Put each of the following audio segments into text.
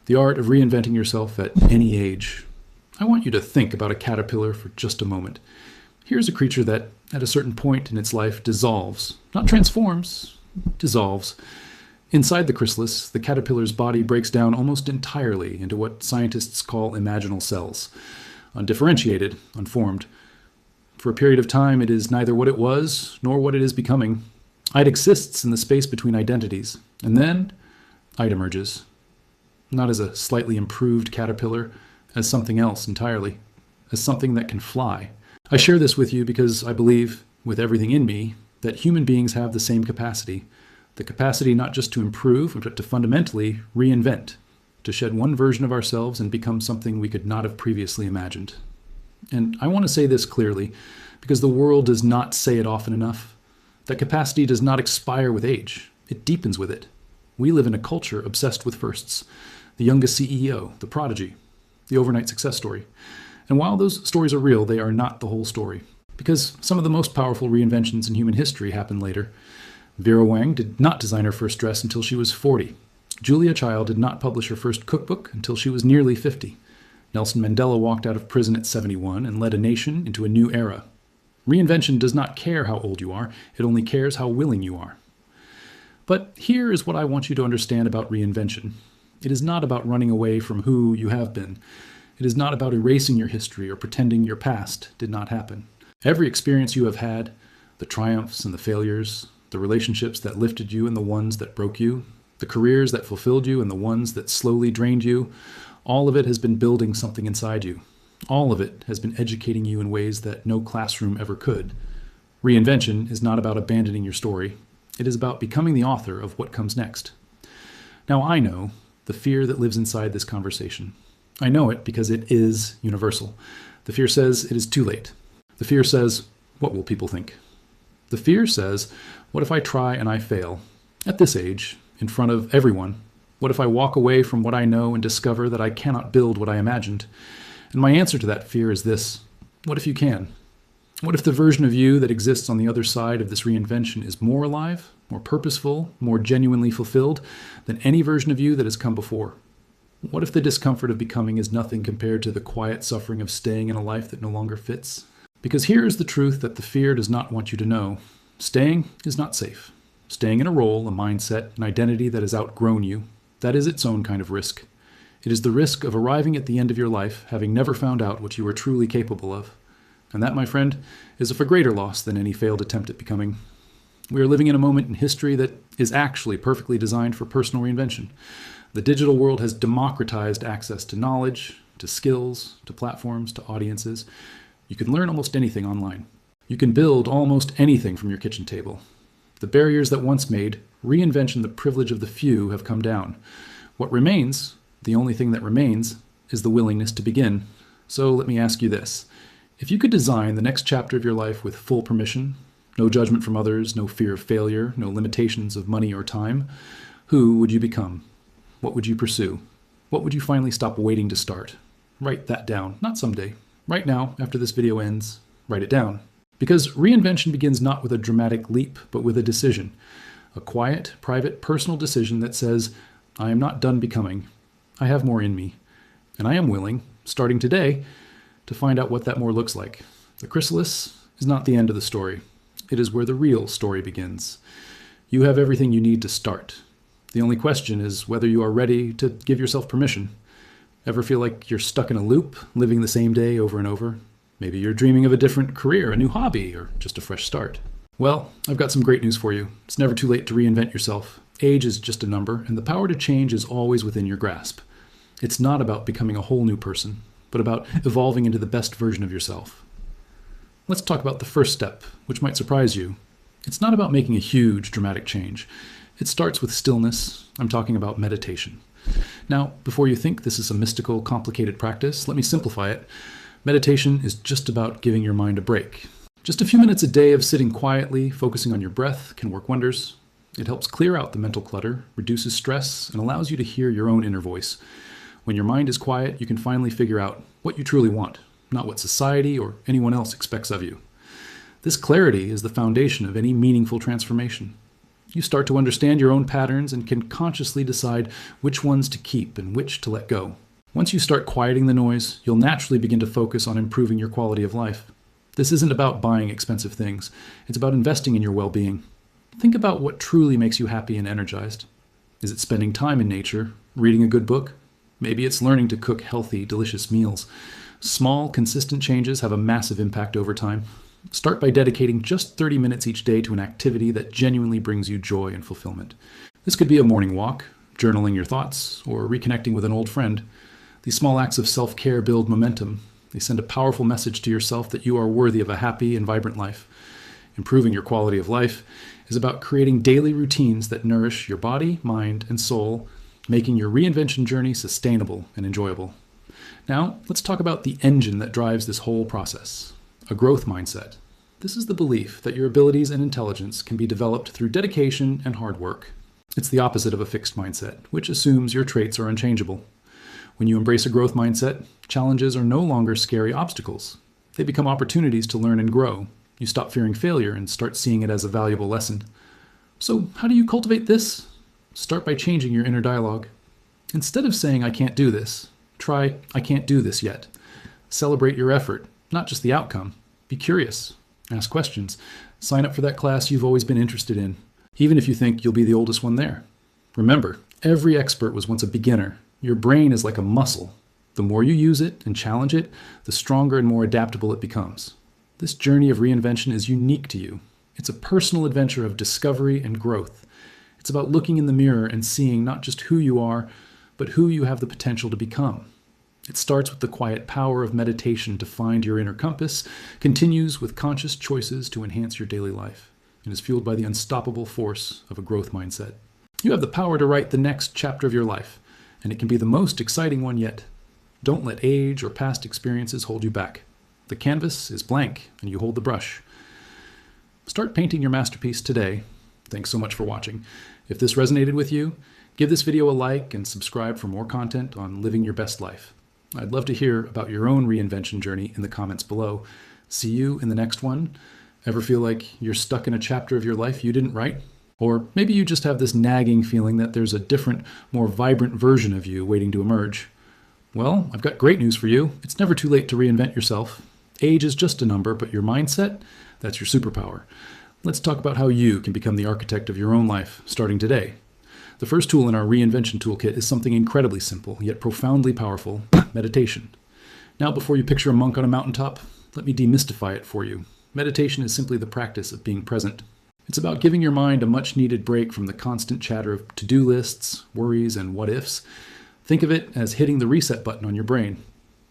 The art of reinventing yourself at any age. I want you to think about a caterpillar for just a moment. Here's a creature that, at a certain point in its life, dissolves. Not transforms, dissolves. Inside the chrysalis, the caterpillar's body breaks down almost entirely into what scientists call imaginal cells. Undifferentiated, unformed. For a period of time, it is neither what it was, nor what it is becoming. It exists in the space between identities. And then, it emerges. Not as a slightly improved caterpillar, as something else entirely, as something that can fly. I share this with you because I believe, with everything in me, that human beings have the same capacity. The capacity not just to improve, but to fundamentally reinvent, to shed one version of ourselves and become something we could not have previously imagined. And I want to say this clearly, because the world does not say it often enough. That capacity does not expire with age. It deepens with it. We live in a culture obsessed with firsts. The youngest CEO, the prodigy, the overnight success story. And while those stories are real, they are not the whole story. Because some of the most powerful reinventions in human history happened later. Vera Wang did not design her first dress until she was 40. Julia Child did not publish her first cookbook until she was nearly 50. Nelson Mandela walked out of prison at 71 and led a nation into a new era. Reinvention does not care how old you are, it only cares how willing you are. But here is what I want you to understand about reinvention. It is not about running away from who you have been. It is not about erasing your history or pretending your past did not happen. Every experience you have had, the triumphs and the failures, the relationships that lifted you and the ones that broke you, the careers that fulfilled you and the ones that slowly drained you, all of it has been building something inside you. All of it has been educating you in ways that no classroom ever could. Reinvention is not about abandoning your story. It is about becoming the author of what comes next. Now I know the fear that lives inside this conversation. I know it because it is universal. The fear says it is too late. The fear says, what will people think? The fear says, what if I try and I fail? At this age, in front of everyone, what if I walk away from what I know and discover that I cannot build what I imagined? And my answer to that fear is this: what if you can? What if the version of you that exists on the other side of this reinvention is more alive, more purposeful, more genuinely fulfilled than any version of you that has come before? What if the discomfort of becoming is nothing compared to the quiet suffering of staying in a life that no longer fits? Because here is the truth that the fear does not want you to know. Staying is not safe. Staying in a role, a mindset, an identity that has outgrown you, that is its own kind of risk. It is the risk of arriving at the end of your life having never found out what you are truly capable of. And that, my friend, is of a greater loss than any failed attempt at becoming. We are living in a moment in history that is actually perfectly designed for personal reinvention. The digital world has democratized access to knowledge, to skills, to platforms, to audiences. You can learn almost anything online. You can build almost anything from your kitchen table. The barriers that once made reinvention the privilege of the few have come down. What remains, the only thing that remains, is the willingness to begin. So let me ask you this. If you could design the next chapter of your life with full permission, no judgment from others, no fear of failure, no limitations of money or time, who would you become? What would you pursue? What would you finally stop waiting to start? Write that down, not someday. Right now, after this video ends, write it down. Because reinvention begins not with a dramatic leap, but with a decision. A quiet, private, personal decision that says, I am not done becoming. I have more in me. And I am willing, starting today, to find out what that more looks like. The chrysalis is not the end of the story. It is where the real story begins. You have everything you need to start. The only question is whether you are ready to give yourself permission. Ever feel like you're stuck in a loop, living the same day over and over? Maybe you're dreaming of a different career, a new hobby, or just a fresh start. Well, I've got some great news for you. It's never too late to reinvent yourself. Age is just a number, and the power to change is always within your grasp. It's not about becoming a whole new person, but about evolving into the best version of yourself. Let's talk about the first step, which might surprise you. It's not about making a huge, dramatic change. It starts with stillness. I'm talking about meditation. Now, before you think this is a mystical, complicated practice, let me simplify it. Meditation is just about giving your mind a break. Just a few minutes a day of sitting quietly, focusing on your breath, can work wonders. It helps clear out the mental clutter, reduces stress, and allows you to hear your own inner voice. When your mind is quiet, you can finally figure out what you truly want, not what society or anyone else expects of you. This clarity is the foundation of any meaningful transformation. You start to understand your own patterns and can consciously decide which ones to keep and which to let go. Once you start quieting the noise, you'll naturally begin to focus on improving your quality of life. This isn't about buying expensive things. It's about investing in your well-being. Think about what truly makes you happy and energized. Is it spending time in nature, reading a good book? Maybe it's learning to cook healthy, delicious meals. Small, consistent changes have a massive impact over time. Start by dedicating just 30 minutes each day to an activity that genuinely brings you joy and fulfillment. This could be a morning walk, journaling your thoughts, or reconnecting with an old friend. These small acts of self-care build momentum. They send a powerful message to yourself that you are worthy of a happy and vibrant life. Improving your quality of life is about creating daily routines that nourish your body, mind, and soul, making your reinvention journey sustainable and enjoyable. Now, let's talk about the engine that drives this whole process. A growth mindset. This is the belief that your abilities and intelligence can be developed through dedication and hard work. It's the opposite of a fixed mindset, which assumes your traits are unchangeable. When you embrace a growth mindset, challenges are no longer scary obstacles. They become opportunities to learn and grow. You stop fearing failure and start seeing it as a valuable lesson. So, how do you cultivate this? Start by changing your inner dialogue. Instead of saying, "I can't do this," try, "I can't do this yet." Celebrate your effort, not just the outcome. Be curious. Ask questions. Sign up for that class you've always been interested in, even if you think you'll be the oldest one there. Remember, every expert was once a beginner. Your brain is like a muscle. The more you use it and challenge it, the stronger and more adaptable it becomes. This journey of reinvention is unique to you. It's a personal adventure of discovery and growth. It's about looking in the mirror and seeing not just who you are, but who you have the potential to become. It starts with the quiet power of meditation to find your inner compass, continues with conscious choices to enhance your daily life, and is fueled by the unstoppable force of a growth mindset. You have the power to write the next chapter of your life, and it can be the most exciting one yet. Don't let age or past experiences hold you back. The canvas is blank, and you hold the brush. Start painting your masterpiece today. Thanks so much for watching. If this resonated with you, give this video a like and subscribe for more content on living your best life. I'd love to hear about your own reinvention journey in the comments below. See you in the next one. Ever feel like you're stuck in a chapter of your life you didn't write? Or maybe you just have this nagging feeling that there's a different, more vibrant version of you waiting to emerge. Well, I've got great news for you. It's never too late to reinvent yourself. Age is just a number, but your mindset, that's your superpower. Let's talk about how you can become the architect of your own life, starting today. The first tool in our reinvention toolkit is something incredibly simple, yet profoundly powerful: meditation. Now, before you picture a monk on a mountaintop, let me demystify it for you. Meditation is simply the practice of being present. It's about giving your mind a much-needed break from the constant chatter of to-do lists, worries, and what-ifs. Think of it as hitting the reset button on your brain.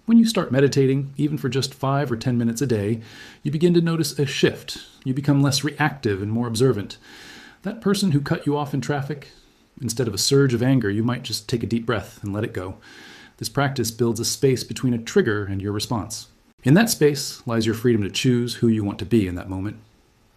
When you start meditating, even for just 5 or 10 minutes a day, you begin to notice a shift. You become less reactive and more observant. That person who cut you off in traffic, instead of a surge of anger, you might just take a deep breath and let it go. This practice builds a space between a trigger and your response. In that space lies your freedom to choose who you want to be in that moment.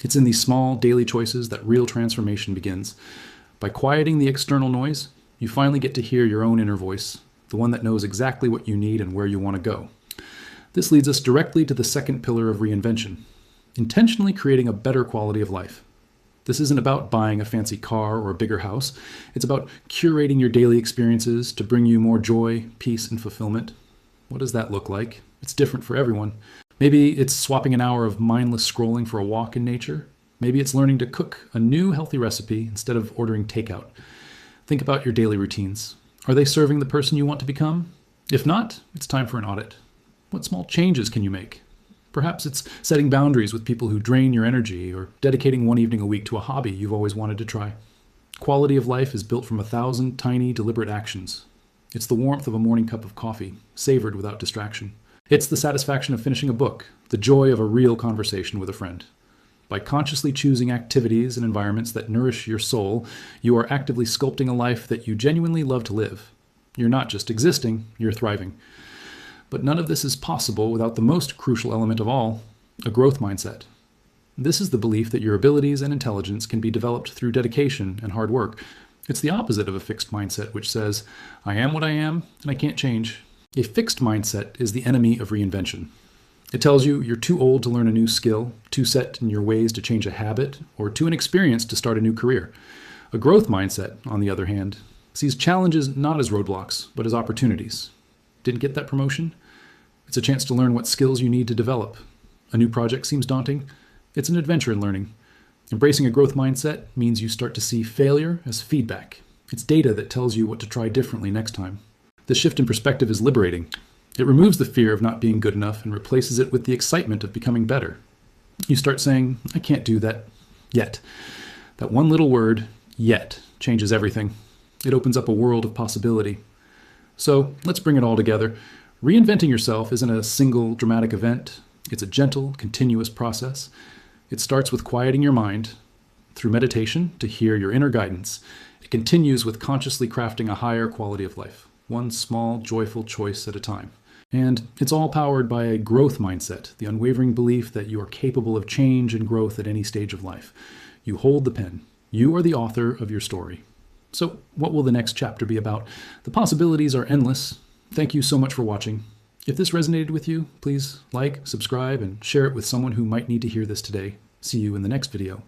It's in these small daily choices that real transformation begins. By quieting the external noise, you finally get to hear your own inner voice, the one that knows exactly what you need and where you want to go. This leads us directly to the second pillar of reinvention: intentionally creating a better quality of life. This isn't about buying a fancy car or a bigger house. It's about curating your daily experiences to bring you more joy, peace, and fulfillment. What does that look like? It's different for everyone. Maybe it's swapping an hour of mindless scrolling for a walk in nature. Maybe it's learning to cook a new healthy recipe instead of ordering takeout. Think about your daily routines. Are they serving the person you want to become? If not, it's time for an audit. What small changes can you make? Perhaps it's setting boundaries with people who drain your energy, or dedicating one evening a week to a hobby you've always wanted to try. Quality of life is built from 1,000 tiny, deliberate actions. It's the warmth of a morning cup of coffee, savored without distraction. It's the satisfaction of finishing a book, the joy of a real conversation with a friend. By consciously choosing activities and environments that nourish your soul, you are actively sculpting a life that you genuinely love to live. You're not just existing, you're thriving. But none of this is possible without the most crucial element of all, a growth mindset. This is the belief that your abilities and intelligence can be developed through dedication and hard work. It's the opposite of a fixed mindset, which says, "I am what I am, and I can't change." A fixed mindset is the enemy of reinvention. It tells you you're too old to learn a new skill, too set in your ways to change a habit, or too inexperienced to start a new career. A growth mindset, on the other hand, sees challenges not as roadblocks, but as opportunities. Didn't get that promotion? It's a chance to learn what skills you need to develop. A new project seems daunting? It's an adventure in learning. Embracing a growth mindset means you start to see failure as feedback. It's data that tells you what to try differently next time. This shift in perspective is liberating. It removes the fear of not being good enough and replaces it with the excitement of becoming better. You start saying, I can't do that yet. That one little word, yet, changes everything. It opens up a world of possibility. So let's bring it all together. Reinventing yourself isn't a single dramatic event. It's a gentle, continuous process. It starts with quieting your mind through meditation to hear your inner guidance. It continues with consciously crafting a higher quality of life, one small, joyful choice at a time. And it's all powered by a growth mindset, the unwavering belief that you are capable of change and growth at any stage of life. You hold the pen. You are the author of your story. So what will the next chapter be about? The possibilities are endless. Thank you so much for watching. If this resonated with you, please like, subscribe, and share it with someone who might need to hear this today. See you in the next video.